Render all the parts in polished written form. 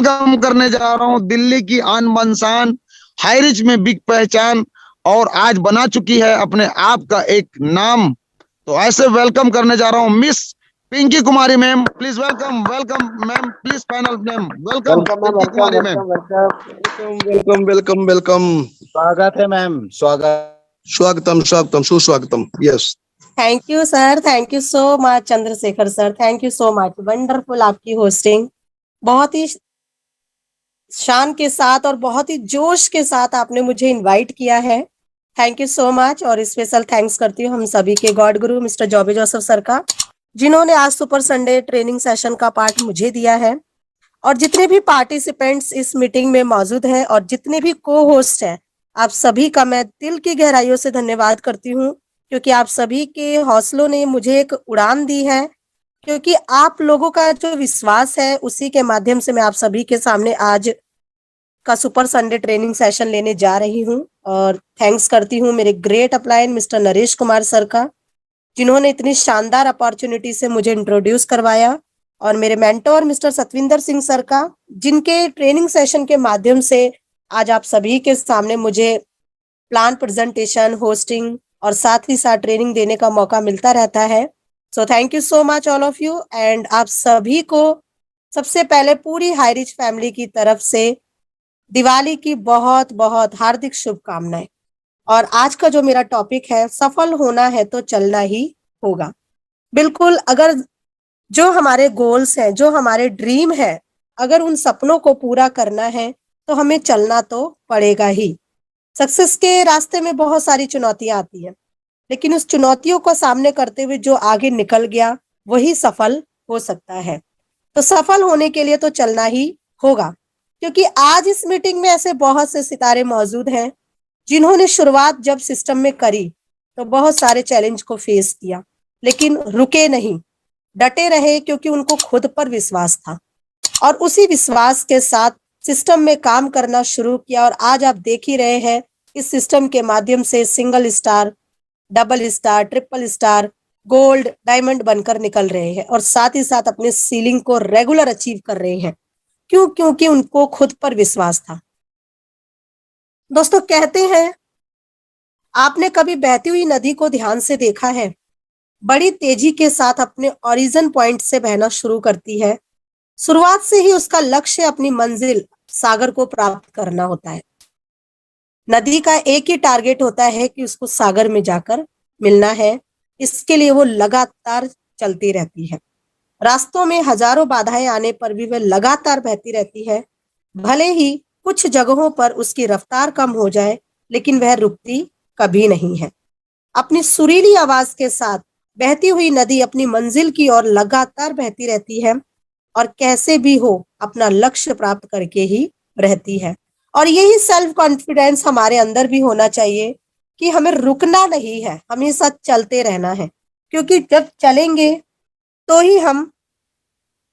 Welcome करने जा रहा हूँ दिल्ली की आन बान शान, हाई रिच में बिग पहचान, और आज बना चुकी है अपने आप का एक नाम। तो ऐसे वेलकम करने जा रहा हूँ Miss Pinki Kumari ma'am. Please welcome, welcome ma'am, please panel ma'am, welcome welcome ma'am, Pinki welcome Kumari ma'am. Welcome welcome. Welcome welcome welcome. स्वागत है मैम, स्वागत। स्वागतम स्वागतम सुस्वागतम। Yes, thank you sir, thank you so much Chandrashekhar sir, thank you so much. Wonderful आपकी hosting, बहुत ही शान के साथ और बहुत ही जोश के साथ आपने मुझे इनवाइट किया है। Thank you so much. और स्पेशल थैंक्स करती हूँ हम सभी के God guru mister Joby Joseph sir का, जिन्होंने आज सुपर संडे ट्रेनिंग सेशन का पार्ट मुझे दिया है। और जितने भी पार्टिसिपेंट्स इस मीटिंग में मौजूद हैं और जितने भी को होस्ट हैं, आप सभी का मैं दिल की गहराइयों से धन्यवाद करती हूँ, क्योंकि आप सभी के हौसलों ने मुझे एक उड़ान दी है। क्योंकि आप लोगों का जो विश्वास है, उसी के माध्यम से मैं आप सभी के सामने आज का सुपर संडे ट्रेनिंग सेशन लेने जा रही हूँ। और थैंक्स करती हूँ मेरे great upline mister Naresh Kumar sir का, जिन्होंने इतनी शानदार अपॉर्चुनिटी से मुझे इंट्रोड्यूस करवाया। और मेरे mentor mister Satvinder Singh sir का, जिनके ट्रेनिंग सेशन के माध्यम से आज आप सभी के सामने मुझे प्लान प्रेजेंटेशन, होस्टिंग और साथ ही साथ ट्रेनिंग देने का मौका मिलता रहता है। So thank you so much all of you. And आप सभी को सबसे पहले पूरी हाई रिच फैमिली की तरफ से दिवाली की बहुत बहुत हार्दिक शुभकामनाएं। और आज का जो मेरा टॉपिक है, सफल होना है तो चलना ही होगा। बिल्कुल, अगर जो हमारे गोल्स हैं, जो हमारे ड्रीम है, अगर उन सपनों को पूरा करना है तो हमें चलना तो पड़ेगा ही। सक्सेस के रास्ते में बहुत सारी चुनौतियां आती हैं, लेकिन उस चुनौतियों को सामने करते हुए जो आगे निकल गया वही सफल हो सकता है। तो सफल होने के लिए तो चलना ही होगा, क्योंकि आज इस मीटिंग में ऐसे बहुत से सितारे मौजूद हैं जिन्होंने शुरुआत जब सिस्टम में करी तो बहुत सारे चैलेंज को फेस किया, लेकिन रुके नहीं, डटे रहे, क्योंकि उनको खुद पर विश्वास था। और उसी विश्वास के साथ सिस्टम में काम करना शुरू किया। और आज आप देख ही रहे हैं, इस सिस्टम के माध्यम से single star, double star, triple star, gold, diamond बनकर निकल रहे हैं। और साथ ही साथ अपने सीलिंग को रेगुलर अचीव कर रहे हैं। क्यों? क्योंकि उनको खुद पर विश्वास था। दोस्तों, कहते हैं, आपने कभी बहती हुई नदी को ध्यान से देखा है? बड़ी तेजी के साथ अपने ओरिजिन पॉइंट से बहना शुरू करती है। शुरुआत से ही उसका लक्ष्य अपनी मंजिल सागर को प्राप्त करना होता है। नदी का एक ही टारगेट होता है कि उसको सागर में जाकर मिलना है। इसके लिए वो लगातार चलती रहती है। रास्तों में हजारों बाधाएं आने पर भी वह लगातार बहती रहती है। भले ही कुछ जगहों पर उसकी रफ्तार कम हो जाए, लेकिन वह रुकती कभी नहीं है। अपनी सुरीली आवाज के साथ बहती हुई नदी अपनी मंजिल की ओर लगातार बहती रहती है और कैसे भी हो अपना लक्ष्य प्राप्त करके ही रहती है। और यही सेल्फ कॉन्फिडेंस हमारे अंदर भी होना चाहिए कि हमें रुकना नहीं है, हमेशा चलते रहना है। क्योंकि जब चलेंगे तो ही हम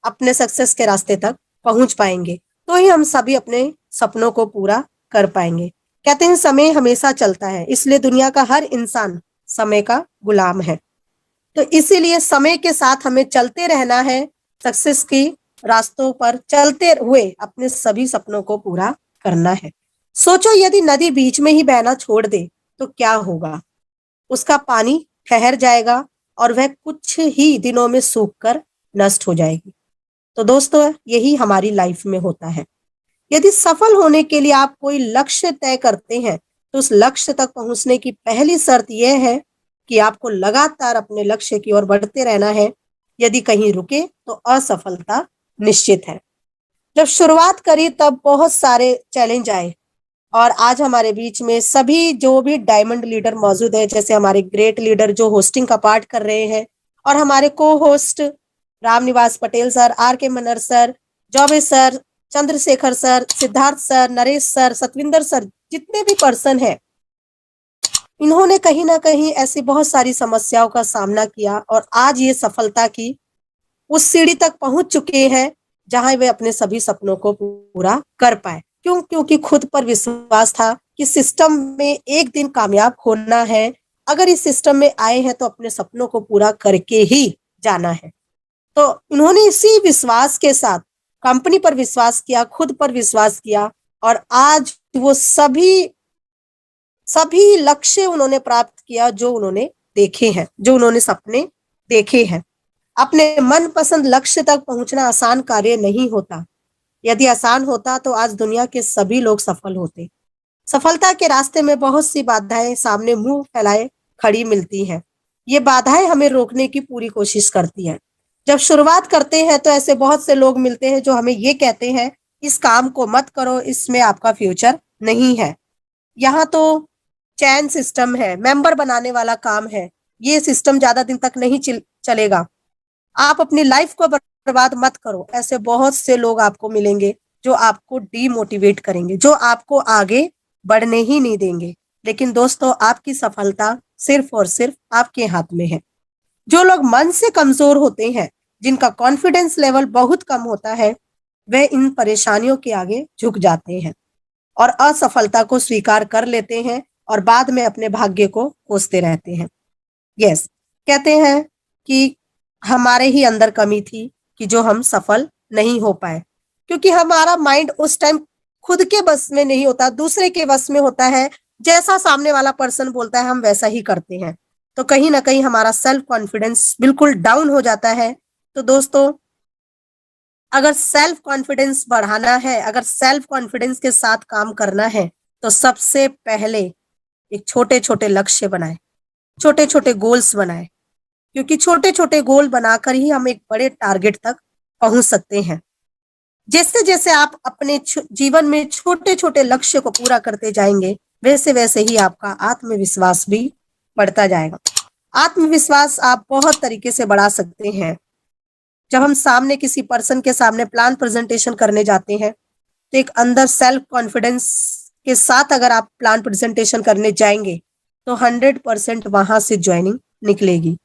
अपने सक्सेस के रास्ते तक पहुंच पाएंगे, तो ही हम सभी अपने सपनों को पूरा कर पाएंगे। कहते हैं समय हमेशा चलता है, इसलिए दुनिया का हर इंसान समय का गुलाम है। तो इसीलिए समय के साथ हमें चलते रहना है, सक्सेस की रास्तों पर चलते हुए अपने सभी सपनों को पूरा करना है। सोचो, यदि नदी बीच में ही बहना छोड़ दे तो क्या होगा? उसका पानी ठहर जाएगा और वह कुछ ही दिनों में सूखकर नष्ट हो जाएगी। तो दोस्तों, यही हमारी लाइफ में होता है। यदि सफल होने के लिए आप कोई लक्ष्य तय करते हैं, तो उस लक्ष्य तक पहुंचने की पहली शर्त यह है कि आपको लगातार अपने लक्ष्य की ओर बढ़ते रहना है। यदि कहीं रुके तो असफलता निश्चित है। जब शुरुआत करी तब बहुत सारे चैलेंज आए, और आज हमारे बीच में सभी जो भी डायमंड लीडर मौजूद है, जैसे हमारे ग्रेट लीडर जो होस्टिंग का पार्ट कर रहे हैं, और हमारे को host Ramniwas Patel sir, R K Manar sir, Jobe sir, Chandrashekhar sir, Siddharth sir, Naresh sir, Satwinder sir, जितने भी पर्सन है, इन्होंने कहीं ना कहीं ऐसी बहुत सारी समस्याओं का सामना किया और आज ये सफलता की उस सीढ़ी तक पहुंच चुके हैं जहां वे अपने सभी सपनों को पूरा कर पाए। क्यों? क्योंकि खुद पर विश्वास था कि सिस्टम में एक दिन कामयाब होना है। अगर इस सिस्टम में आए हैं तो अपने सपनों को पूरा करके ही जाना है। तो इन्होंने इसी विश्वास के साथ कंपनी पर विश्वास किया, खुद पर विश्वास किया, और आज वो सभी लक्ष्य उन्होंने प्राप्त किया जो उन्होंने देखे हैं, जो उन्होंने सपने देखे हैं। अपने मनपसंद लक्ष्य तक पहुंचना आसान कार्य नहीं होता। यदि आसान होता तो आज दुनिया के सभी लोग सफल होते। सफलता के रास्ते में बहुत सी बाधाएं सामने मुंह फैलाए खड़ी मिलती हैं। ये बाधाएं हमें रोकने की पूरी कोशिश करती हैं। जब शुरुआत करते हैं तो ऐसे बहुत से लोग मिलते हैं जो हमें ये कहते हैं, इस काम को मत करो, इसमें आपका फ्यूचर नहीं है, यहाँ तो चैन सिस्टम है, मेंबर बनाने वाला काम है, ये सिस्टम ज्यादा दिन तक नहीं चलेगा, आप अपनी लाइफ को बर्बाद मत करो। ऐसे बहुत से लोग आपको मिलेंगे जो आपको डीमोटिवेट करेंगे, जो आपको आगे बढ़ने ही नहीं देंगे। लेकिन दोस्तों, आपकी सफलता सिर्फ और सिर्फ आपके हाथ में है। जो लोग मन से कमजोर होते हैं, जिनका कॉन्फिडेंस लेवल बहुत कम होता है, वे इन परेशानियों के आगे झुक जाते हैं और असफलता को स्वीकार कर लेते हैं और बाद में अपने भाग्य को कोसते रहते हैं। यस, कहते हैं कि हमारे ही अंदर कमी थी कि जो हम सफल नहीं हो पाए, क्योंकि हमारा माइंड उस टाइम खुद के बस में नहीं होता, दूसरे के बस में होता है। जैसा सामने वाला पर्सन बोलता है हम वैसा ही करते हैं, तो कहीं ना कहीं हमारा सेल्फ कॉन्फिडेंस बिल्कुल डाउन हो जाता है। तो दोस्तों, अगर सेल्फ कॉन्फिडेंस बढ़ाना है, अगर सेल्फ कॉन्फिडेंस के साथ काम करना है, तो सबसे पहले एक छोटे छोटे लक्ष्य बनाए, छोटे छोटे गोल्स बनाए, क्योंकि छोटे छोटे गोल बनाकर ही हम एक बड़े टारगेट तक पहुंच सकते हैं। जैसे जैसे आप अपने जीवन में छोटे छोटे लक्ष्य को पूरा करते जाएंगे, वैसे वैसे ही आपका आत्मविश्वास भी बढ़ता जाएगा। आत्मविश्वास आप बहुत तरीके से बढ़ा सकते हैं। जब हम सामने किसी पर्सन के सामने प्लान प्रेजेंटेशन करने जाते हैं, तो एक अंदर सेल्फ कॉन्फिडेंस के साथ अगर आप प्लान प्रेजेंटेशन करने जाएंगे तो 100% वहां से ज्वाइनिंग निकलेगी।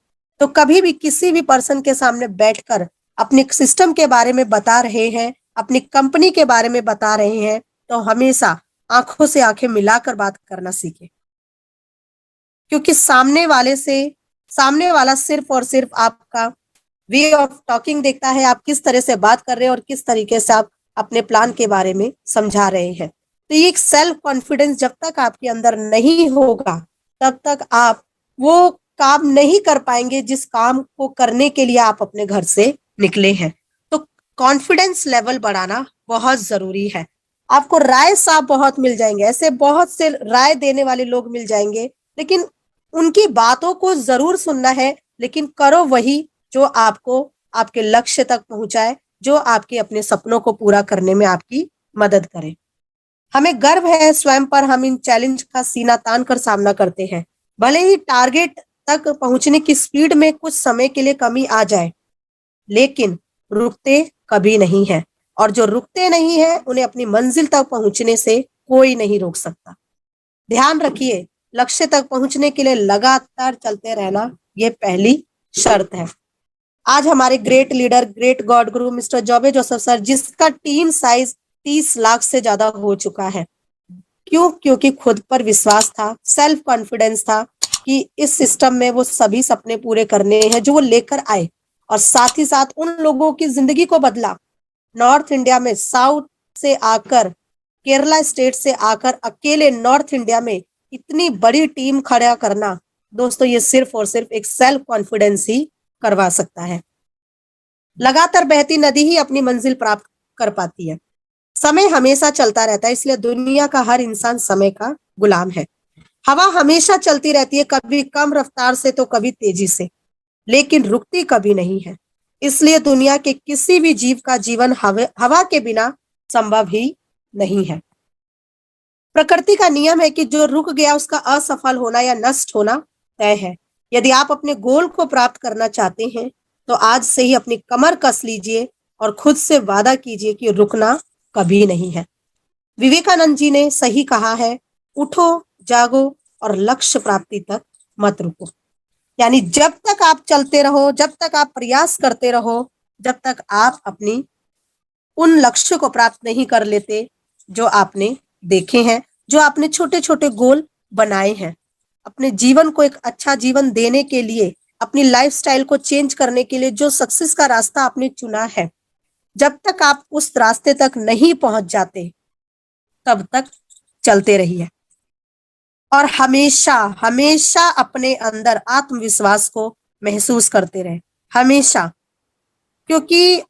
तो कभी भी किसी भी पर्सन के सामने बैठकर अपने सिस्टम के बारे में बता रहे हैं, अपनी कंपनी के बारे में बता रहे हैं, तो हमेशा आंखों से आंखें मिलाकर बात करना सीखें, क्योंकि सामने वाला सिर्फ और सिर्फ आपका वे ऑफ टॉकिंग देखता है, आप किस तरह से बात कर रहे हैं और किस तरीके से आप अपने प्लान के बारे में समझा रहे हैं। तो ये एक सेल्फ कॉन्फिडेंस जब तक आपके अंदर नहीं होगा, तब तक आप वो काम नहीं कर पाएंगे जिस काम को करने के लिए आप अपने घर से निकले हैं। तो कॉन्फिडेंस लेवल बढ़ाना बहुत जरूरी है। आपको राय साहब बहुत मिल जाएंगे, ऐसे बहुत से राय देने वाले लोग मिल जाएंगे, लेकिन उनकी बातों को जरूर सुनना है, लेकिन करो वही जो आपको आपके लक्ष्य तक पहुंचाए, जो आपके अपने सपनों को पूरा करने में आपकी मदद करे। हमें गर्व है स्वयं पर, हम इन चैलेंज का सीना तान कर सामना करते हैं। भले ही टारगेट तक पहुंचने की स्पीड में कुछ समय के लिए कमी आ जाए, लेकिन रुकते कभी नहीं है, और जो रुकते नहीं है उन्हें अपनी मंजिल तक पहुंचने से कोई नहीं रोक सकता। ध्यान रखिए, लक्ष्य तक पहुंचने के लिए लगातार चलते रहना ये पहली शर्त है। आज हमारे great leader, great God guru mister जॉबे Joseph sir, जिसका टीम साइज 30 लाख से ज्यादा हो चुका है, क्यों? क्योंकि खुद पर विश्वास था, सेल्फ कॉन्फिडेंस था कि इस सिस्टम में वो सभी सपने पूरे करने हैं जो वो लेकर आए, और साथ ही साथ उन लोगों की जिंदगी को बदला। नॉर्थ इंडिया में साउथ से आकर, केरला स्टेट से आकर अकेले नॉर्थ इंडिया में इतनी बड़ी टीम खड़ा करना, दोस्तों ये सिर्फ और सिर्फ एक सेल्फ कॉन्फिडेंस ही करवा सकता है। लगातार बहती नदी ही अपनी मंजिल प्राप्त कर पाती है। समय हमेशा चलता रहता है, इसलिए दुनिया का हर इंसान समय का गुलाम है। हवा हमेशा चलती रहती है, कभी कम रफ्तार से तो कभी तेजी से, लेकिन रुकती कभी नहीं है। इसलिए दुनिया के किसी भी जीव का जीवन हवा के बिना संभव ही नहीं है। प्रकृति का नियम है कि जो रुक गया उसका असफल होना या नष्ट होना तय है। यदि आप अपने गोल को प्राप्त करना चाहते हैं, तो आज से ही अपनी कमर कस लीजिए और खुद से वादा कीजिए कि रुकना कभी नहीं है। विवेकानंद जी ने सही कहा है, उठो, जागो और लक्ष्य प्राप्ति तक मत रुको। यानी जब तक आप चलते रहो, जब तक आप प्रयास करते रहो, जब तक आप अपनी उन लक्ष्य को प्राप्त नहीं कर लेते जो आपने देखे हैं, जो आपने छोटे छोटे गोल बनाए हैं। अपने जीवन को एक अच्छा जीवन देने के लिए, अपनी लाइफस्टाइल को चेंज करने के लिए जो सक्सेस का रास्ता आपने चुना है, जब तक आप उस रास्ते तक नहीं पहुंच जाते तब तक चलते रहिए और हमेशा हमेशा अपने अंदर आत्मविश्वास को महसूस करते रहे, हमेशा। क्योंकि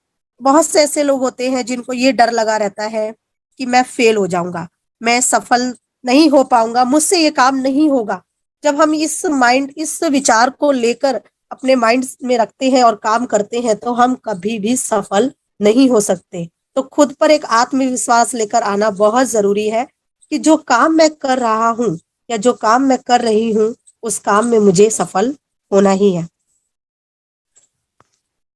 बहुत से ऐसे लोग होते हैं जिनको ये डर लगा रहता है कि मैं फेल हो जाऊंगा, मैं सफल नहीं हो पाऊंगा, मुझसे ये काम नहीं होगा। जब हम इस विचार को लेकर अपने माइंड में रखते हैं और काम करते हैं तो हम कभी भी सफल नहीं हो सकते। तो खुद पर एक आत्मविश्वास लेकर आना बहुत जरूरी है कि जो काम मैं कर रहा हूं या जो काम मैं कर रही हूं उस काम में मुझे सफल होना ही है।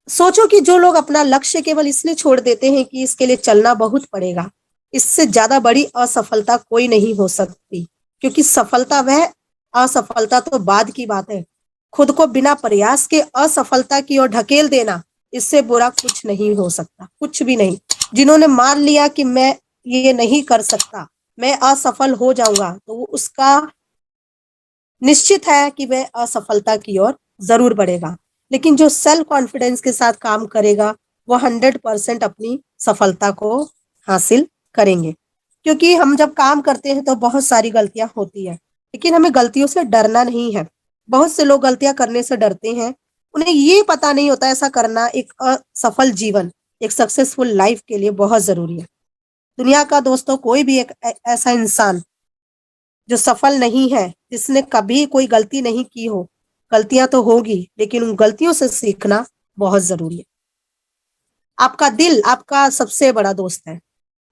सोचो कि जो लोग अपना लक्ष्य केवल इसलिए छोड़ देते हैं कि इसके लिए चलना बहुत पड़ेगा, इससे ज्यादा बड़ी असफलता कोई नहीं हो सकती। क्योंकि असफलता तो बाद की बात है। खुद को बिना प्रयास के असफलता की ओर ढकेल देना, इससे बुरा कुछ नहीं हो सकता, कुछ भी नहीं। जिन्होंने मान लिया कि मैं ये नहीं कर सकता, मैं असफल हो जाऊंगा, तो उसका निश्चित है कि वह असफलता की ओर जरूर बढ़ेगा। लेकिन जो सेल्फ कॉन्फिडेंस के साथ काम करेगा वो 100% अपनी सफलता को हासिल करेंगे। क्योंकि हम जब काम करते हैं तो बहुत सारी गलतियां होती है, लेकिन हमें गलतियों से डरना नहीं है। बहुत से लोग गलतियां करने से डरते हैं, उन्हें ये पता नहीं होता ऐसा करना एक असफल जीवन, एक सक्सेसफुल लाइफ के लिए बहुत जरूरी है। दुनिया का दोस्तों कोई भी एक ऐसा इंसान जो सफल नहीं है, जिसने कभी कोई गलती नहीं की हो, गलतियां तो होगी लेकिन उन गलतियों से सीखना बहुत जरूरी है। आपका दिल आपका सबसे बड़ा दोस्त है,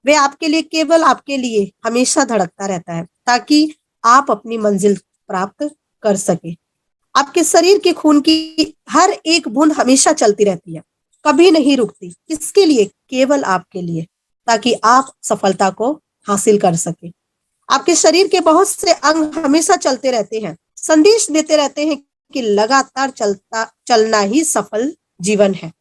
वे आपके लिए, केवल आपके लिए हमेशा धड़कता रहता है ताकि आप अपनी मंजिल प्राप्त कर सके। आपके शरीर के खून की हर एक बूंद हमेशा चलती रहती है, कभी नहीं रुकती। किसके लिए? केवल आपके लिए, ताकि आप सफलता को हासिल कर सके। आपके शरीर के बहुत से अंग हमेशा चलते रहते हैं, संदेश देते रहते हैं कि लगातार चलना ही सफल जीवन है।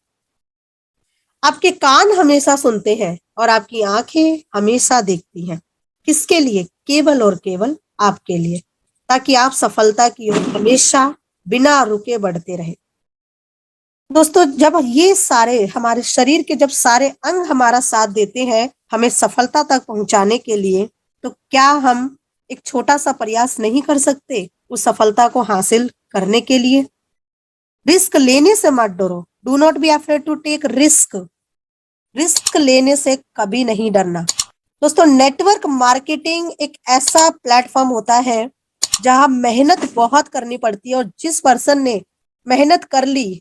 आपके कान हमेशा सुनते हैं और आपकी आंखें हमेशा देखती हैं। किसके लिए? केवल और केवल आपके लिए, ताकि आप सफलता की ओर हमेशा बिना रुके बढ़ते रहे। दोस्तों, जब ये सारे हमारे शरीर के जब सारे अंग हमारा साथ देते हैं हमें सफलता तक पहुंचाने के लिए, तो क्या हम एक छोटा सा प्रयास नहीं कर सकते उस सफलता को हासिल करने के लिए? रिस्क लेने से मत डरो। Do not be afraid to take risk. Risk लेने से कभी नहीं डरना। दोस्तों, नेटवर्क मार्केटिंग एक ऐसा प्लेटफॉर्म होता है जहां मेहनत बहुत करनी पड़ती है, और जिस पर्सन ने मेहनत कर ली,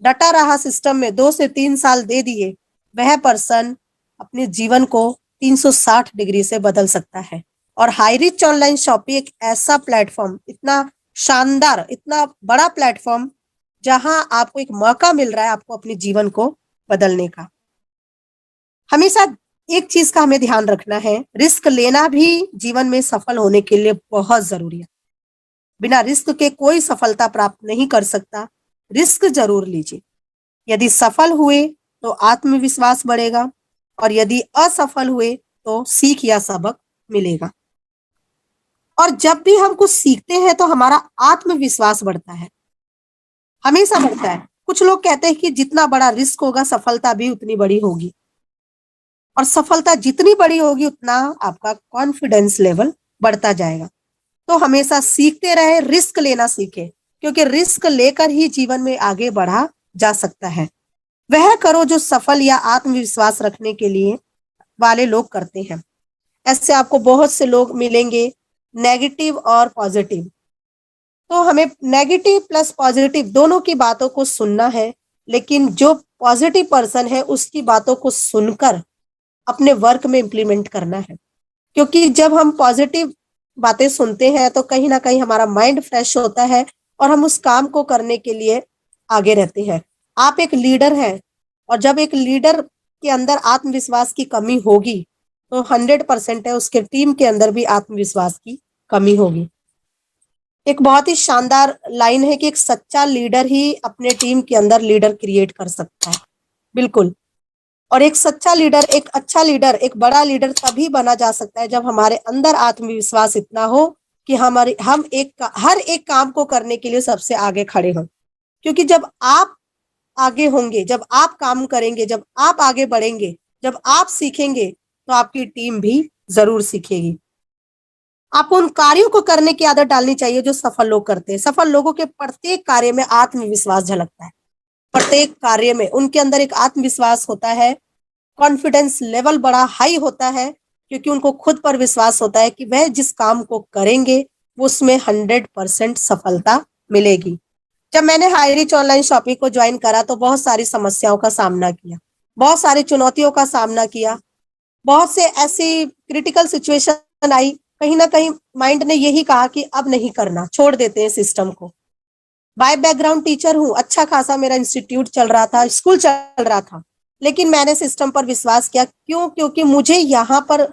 डटा रहा सिस्टम में, 2 से 3 साल दे दिए, वह पर्सन अपने जीवन को 360 डिग्री से बदल सकता है। और हाई रिच ऑनलाइन शॉपिंग एक ऐसा प्लेटफॉर्म, इतना शानदार, इतना बड़ा प्लेटफॉर्म, जहां आपको एक मौका मिल रहा है आपको अपने जीवन को बदलने का। हमेशा एक चीज का हमें ध्यान रखना है, रिस्क लेना भी जीवन में सफल होने के लिए बहुत जरूरी है। बिना रिस्क के कोई सफलता प्राप्त नहीं कर सकता। रिस्क जरूर लीजिए। यदि सफल हुए तो आत्मविश्वास बढ़ेगा, और यदि असफल हुए तो सीख या सबक मिलेगा। और जब भी हम कुछ सीखते हैं तो हमारा आत्मविश्वास बढ़ता है, हमेशा बढ़ता है। कुछ लोग कहते हैं कि जितना बड़ा रिस्क होगा सफलता भी उतनी बड़ी होगी, और सफलता जितनी बड़ी होगी उतना आपका कॉन्फिडेंस लेवल बढ़ता जाएगा। तो हमेशा सीखते रहे, रिस्क लेना सीखे, क्योंकि रिस्क लेकर ही जीवन में आगे बढ़ा जा सकता है। वह करो जो सफल या आत्मविश्वास रखने के लिए वाले लोग करते हैं। ऐसे आपको बहुत से लोग मिलेंगे, नेगेटिव और पॉजिटिव। तो हमें नेगेटिव प्लस पॉजिटिव दोनों की बातों को सुनना है, लेकिन जो पॉजिटिव पर्सन है उसकी बातों को सुनकर अपने वर्क में इंप्लीमेंट करना है। क्योंकि जब हम पॉजिटिव बातें सुनते हैं तो कहीं ना कहीं हमारा माइंड फ्रेश होता है और हम उस काम को करने के लिए आगे रहते हैं। आप एक लीडर हैं, और जब एक लीडर के अंदर आत्मविश्वास की कमी होगी तो 100% है उसके टीम के अंदर भी आत्मविश्वास की कमी होगी। एक बहुत ही शानदार लाइन है कि एक सच्चा लीडर ही अपने टीम के अंदर लीडर क्रिएट कर सकता है। बिल्कुल। और एक सच्चा लीडर, एक अच्छा लीडर, एक बड़ा लीडर तभी बना जा सकता है जब हमारे अंदर आत्मविश्वास इतना हो कि हम हर एक काम को करने के लिए सबसे आगे खड़े हों। क्योंकि जब आप आगे होंगे, जब आप काम करेंगे, जब आप आगे बढ़ेंगे, जब आप सीखेंगे, तो आपकी टीम भी जरूर सीखेगी। आपको उन कार्यों को करने की आदत डालनी चाहिए जो सफल लोग करते हैं। सफल लोगों के प्रत्येक कार्य में आत्मविश्वास झलकता है। प्रत्येक कार्य में उनके अंदर एक आत्मविश्वास होता है, कॉन्फिडेंस लेवल बड़ा हाई होता है, क्योंकि उनको खुद पर विश्वास होता है कि वह जिस काम को करेंगे वो उसमें 100% सफलता मिलेगी। जब मैंने हाई रिच ऑनलाइन शॉपिंग को ज्वाइन करा तो बहुत सारी समस्याओं का सामना किया, बहुत सारी चुनौतियों का सामना किया, बहुत से ऐसी क्रिटिकल सिचुएशन आई। कहीं ना कहीं माइंड ने यही कहा कि अब नहीं करना, छोड़ देते हैं सिस्टम को। बाय बैकग्राउंड टीचर हूँ, अच्छा खासा मेरा इंस्टीट्यूट चल रहा था, स्कूल चल रहा था, लेकिन मैंने सिस्टम पर विश्वास किया। क्यों? क्योंकि मुझे यहाँ पर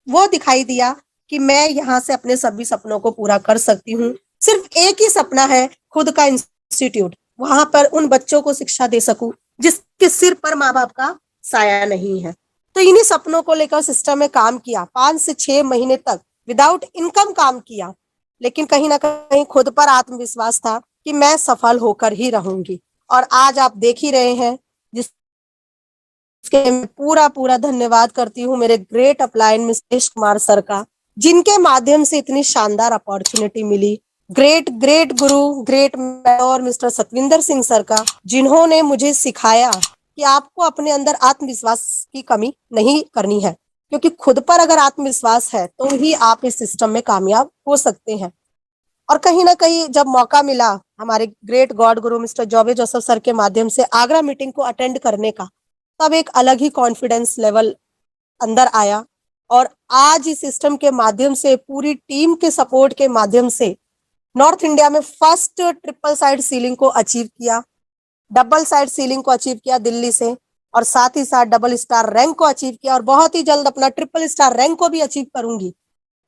वो दिखाई दिया कि मैं यहाँ से अपने सभी सपनों को पूरा कर सकती हूँ। सिर्फ एक ही सपना है, खुद का इंस्टीट्यूट, वहां पर उन बच्चों को शिक्षा दे सकूं जिसके सिर पर माँ बाप का साया नहीं है। तो इन्हीं सपनों को लेकर सिस्टम में काम किया, 5 से 6 महीने तक विदाउट इनकम काम किया, लेकिन कहीं ना कहीं खुद पर आत्मविश्वास था कि मैं सफल होकर ही रहूंगी। और आज आप देख ही रहे हैं, जिसके मैं पूरा पूरा धन्यवाद करती हूँ मेरे great upline mister Naresh Kumar sir का, जिनके माध्यम से इतनी शानदार अपॉर्चुनिटी मिली। Great great guru, great mentor mister Satvinder Singh sir का, जिन्होंने मुझे सिखाया कि आपको अपने अंदर आत्मविश्वास की कमी नहीं करनी है, क्योंकि खुद पर अगर आत्मविश्वास है तो ही आप इस सिस्टम में कामयाब हो सकते हैं। और कहीं ना कहीं जब मौका मिला हमारे great God guru mister जॉबे Joseph sir के माध्यम से आगरा मीटिंग को अटेंड करने का, तब एक अलग ही कॉन्फिडेंस लेवल अंदर आया। और आज इस सिस्टम के माध्यम से, पूरी टीम के सपोर्ट के माध्यम से, नॉर्थ इंडिया में फर्स्ट ट्रिपल साइड सीलिंग को अचीव किया, डबल साइड सीलिंग को अचीव किया दिल्ली से, और साथ ही साथ डबल स्टार रैंक को अचीव किया, और बहुत ही जल्द अपना ट्रिपल स्टार रैंक को भी अचीव करूंगी।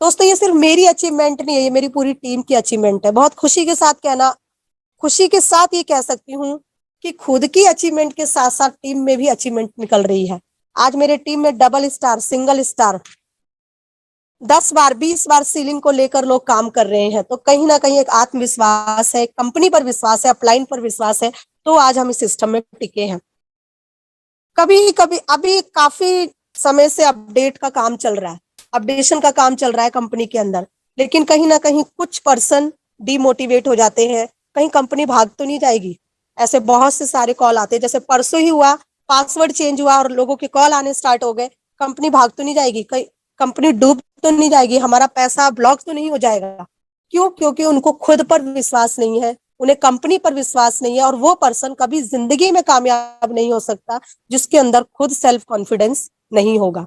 दोस्तों, ये सिर्फ मेरी अचीवमेंट नहीं है, ये मेरी पूरी टीम की अचीवमेंट है। बहुत खुशी के साथ ये कह सकती हूँ कि खुद की अचीवमेंट के साथ साथ टीम में भी अचीवमेंट निकल रही है। आज मेरे टीम में डबल स्टार, सिंगल स्टार, 10 बार 20 बार सीलिंग को लेकर लोग काम कर रहे हैं। तो कहीं ना कहीं एक आत्मविश्वास है, कंपनी पर विश्वास है, अपलाइन पर विश्वास है, तो आज हम इस सिस्टम में टिके हैं। कभी कभी अभी काफी समय से अपडेट का काम चल रहा है, अपडेशन का काम चल रहा है कंपनी के अंदर, लेकिन कहीं ना कहीं कुछ पर्सन डिमोटिवेट हो जाते हैं, कहीं कंपनी भाग तो नहीं जाएगी। ऐसे बहुत से सारे कॉल आते हैं, जैसे परसों ही हुआ, पासवर्ड चेंज हुआ और लोगों के कॉल आने स्टार्ट हो गए। कंपनी भाग तो नहीं जाएगी, कहीं कंपनी डूब तो नहीं जाएगी, हमारा पैसा ब्लॉक तो नहीं हो जाएगा। क्यों? क्योंकि उनको खुद पर विश्वास नहीं है, उन्हें कंपनी पर विश्वास नहीं है, और वो पर्सन कभी जिंदगी में कामयाब नहीं हो सकता जिसके अंदर खुद सेल्फ कॉन्फिडेंस नहीं होगा।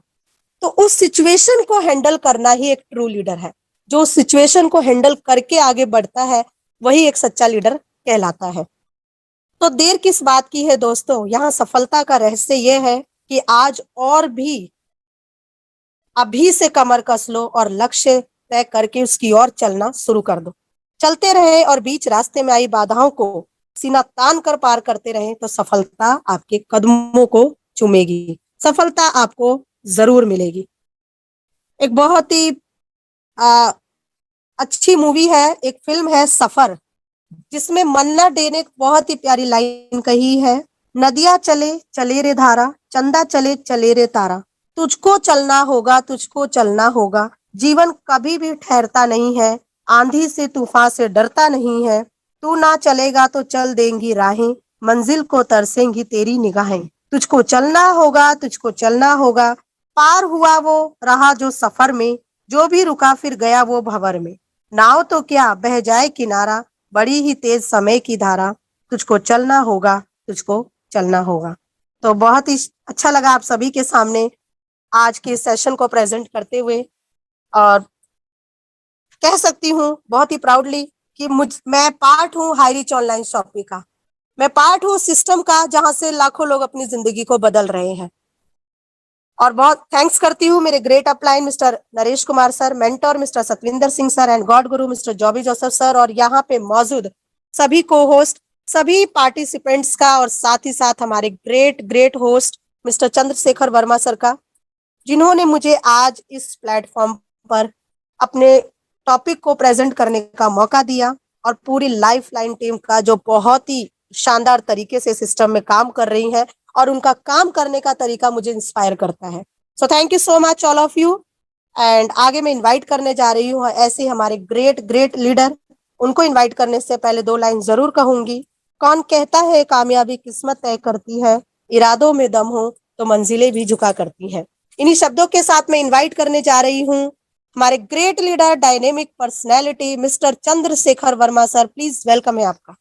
तो उस सिचुएशन को हैंडल करना ही एक ट्रू लीडर है। जो उस सिचुएशन को हैंडल करके आगे बढ़ता है वही एक सच्चा लीडर कहलाता है। तो देर किस बात की है दोस्तों, यहाँ सफलता का रहस्य यह है कि आज और भी अभी से कमर कस लो और लक्ष्य तय करके उसकी ओर चलना शुरू कर दो। चलते रहे और बीच रास्ते में आई बाधाओं को सीना तान कर पार करते रहे तो सफलता आपके कदमों को चूमेगी, सफलता आपको जरूर मिलेगी। एक बहुत ही अच्छी मूवी है, एक फिल्म है सफर, जिसमें मन्ना डे ने बहुत ही प्यारी लाइन कही है, नदियां चले चले रे धारा, चंदा चले चले रे तारा, तुझको चलना होगा, तुझको चलना होगा, जीवन कभी भी ठहरता नहीं है, आंधी से तूफान से डरता नहीं है, तू ना चलेगा तो चल देंगी राहें, मंजिल को तरसेंगी तेरी निगाहें, तुझको चलना होगा, तुझको चलना होगा, पार हुआ वो रहा जो सफर में, जो भी रुका फिर गया वो भंवर में, नाव तो क्या बह जाए किनारा, बड़ी ही तेज समय की धारा, तुझको चलना होगा, तुझको चलना होगा। तो बहुत ही अच्छा लगा आप सभी के सामने आज के सेशन को प्रेजेंट करते हुए, और कह सकती हूँ बहुत ही प्राउडली कि मैं पार्ट हूँ हाई रिच ऑनलाइन शॉपिंग का, मैं पार्ट हूँ सिस्टम का जहां से लाखों लोग अपनी जिंदगी को बदल रहे हैं। और बहुत थैंक्स करती हूँ मेरे great upline mister Naresh Kumar sir, mentor mister Satvinder Singh sir and god guru mister Joby Joseph sir, और यहाँ पे मौजूद सभी को होस्ट, सभी पार्टिसिपेंट्स का, और साथ ही साथ हमारे great great host mister Chandrashekhar Verma sir का, जिन्होंने मुझे आज इस प्लेटफॉर्म पर अपने टॉपिक को प्रेजेंट करने का मौका दिया, और पूरी लाइफ लाइन टीम का जो बहुत ही शानदार तरीके से सिस्टम में काम कर रही हैं और उनका काम करने का तरीका मुझे इंस्पायर करता है। So thank you so much all of you. And आगे मैं इनवाइट करने जा रही हूँ ऐसे हमारे ग्रेट ग्रेट लीडर। उनको इनवाइट करने से पहले 2 लाइन जरूर कहूंगी। कौन कहता है कामयाबी किस्मत तय करती है, इरादों में दम हो तो मंजिलें भी झुका करती हैं। इन्हीं शब्दों के साथ मैं इनवाइट करने जा रही हूँ हमारे great leader, dynamic personality mister Chandrashekhar Verma sir. Please welcome है आपका।